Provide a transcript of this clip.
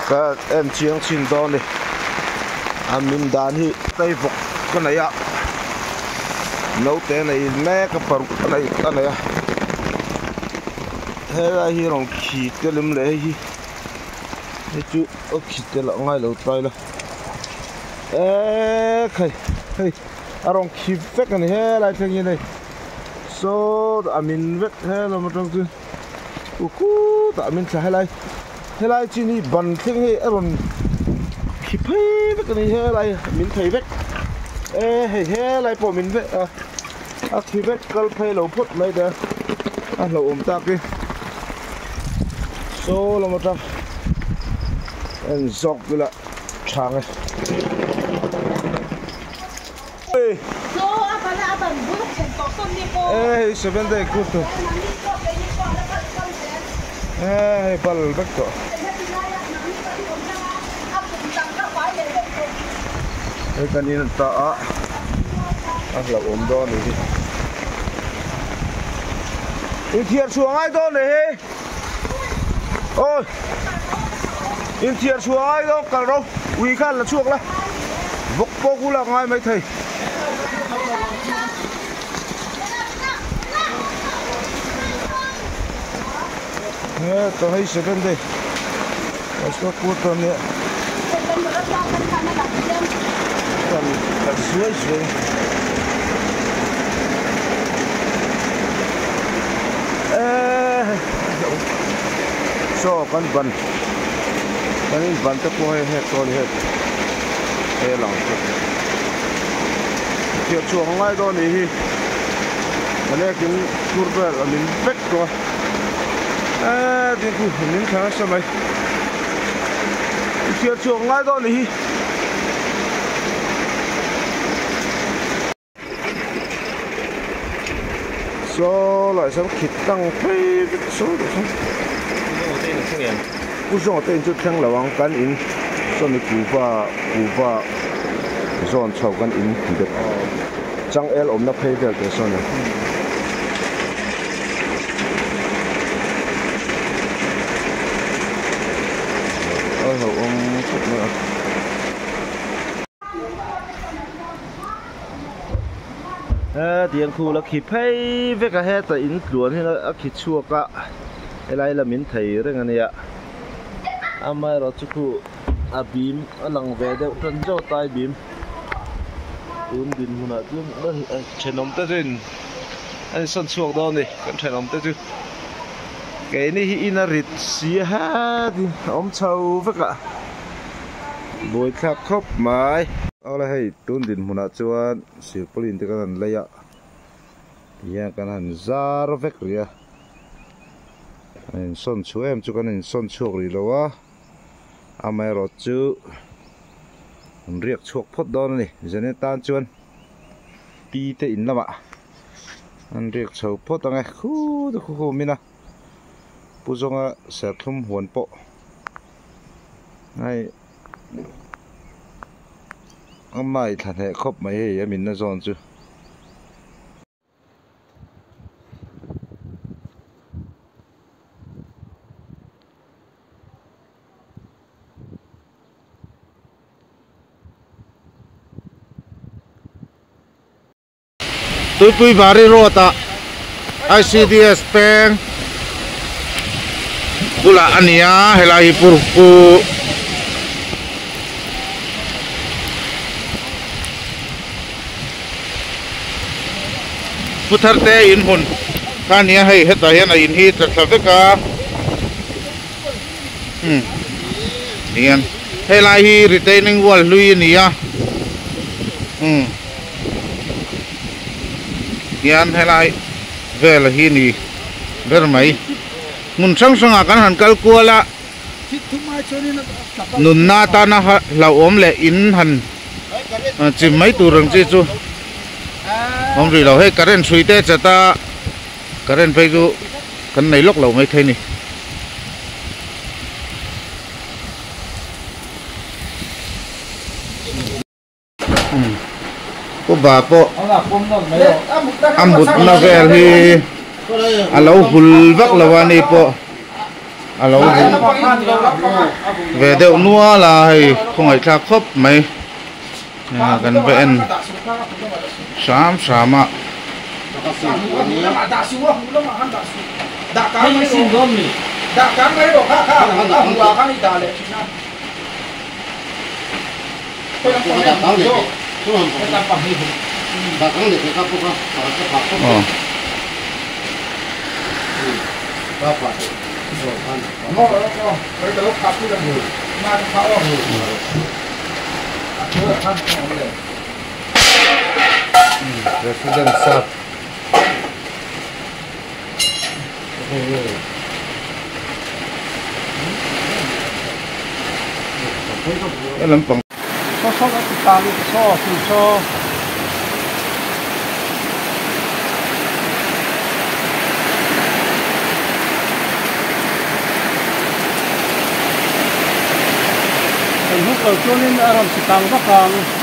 Các em chiếng xin đón đi mình đàn hi tây phục cái này ạ nấu té này mẹ cái phần cái này à thế là hi lòng khí té lắm lẽ hi thế chú ở khí té là ngay lâu tay là ê cái lòng khí phết cái này thế lại thế như này số mình vết thế là một trong thứ tại mình sẽ hay lại chỉ ni bắn thế này rồi khí phê vết cái này hay lại mình thấy vết hay lại bỏ mình vết khí vết câu phê lâu phút mấy đó lâu ôm ta kia số là một trong anh dọc cái là chàng này seven day good bal back to kanina ta là ôm đó này in thiệt xuống ai đó này ôi in thiệt xuống ai đó cả đâu uy khăn là chuộc là vốc bốc là ngay mấy thầy tôi thấy sẽ bên đây có cua tôm nữa còn suối so con bần tới coi hết to hết hết lòng thiệt chuồng ngay đó này mà này cái cua là mình vét rồi đi cụ mình khá sao mày thiệt chuồng ngay đó này số lại sống thịt tăng phê số được không? Cú số tên chút thằng là vàng cán in, số này cú pha, số chậu cán in được. Trang L ôm nó phê được cái số này. Ôm chút nữa. Tiền khu là khí phê với cả hết là in luồn hay là khí chua cả cái này là mình thấy rồi anh ạ mai rồi chú khu bìm lằng về đều chân châu tay bìm tuôn din huna tuôn trên ông ta trên anh sân chuộc đâu này cái trên ông ta chứ cái này in là rít xì ha thì ông châu với cả bồi khắc khóc mãi ở đây tuôn din huna chuan siêu polin thì cái này lấy ạ ya cái này ra rồi vết rồi anh son chuối em chú cái này son chuộc rồi đâu á mai rồi chú riết chuộc phốt đó này giờ này tan chuan pi thế in lắm ạ anh riết chuộc phốt đó ngay khu mình à bù zong sẽ thum huấn bộ ngay mai thành hệ khóc mấy hệ mình nó giòn chứ Tui bari rota ICDS peng pula ania helai purku puthar te in hun kania hei heta hian a in hi tlaveka nian helai hi retaining wall lui nia yan helai vel hi ni ber mai mun sang sanga kan han kal kuala nun na ta na la om le in han chim mai tu rang chi chu om ri lo he karen sui te chata karen pe chu kan nei lok lo mai thei ni ko ba po ambut na vel hi alo hul vak lawani po alo về đeo nua là hay không phải thạc khớp mấy gần bên sám sám ạ President Sap làm bằng so cái tang so lúc đầu cho nên làm chỉ tang bắc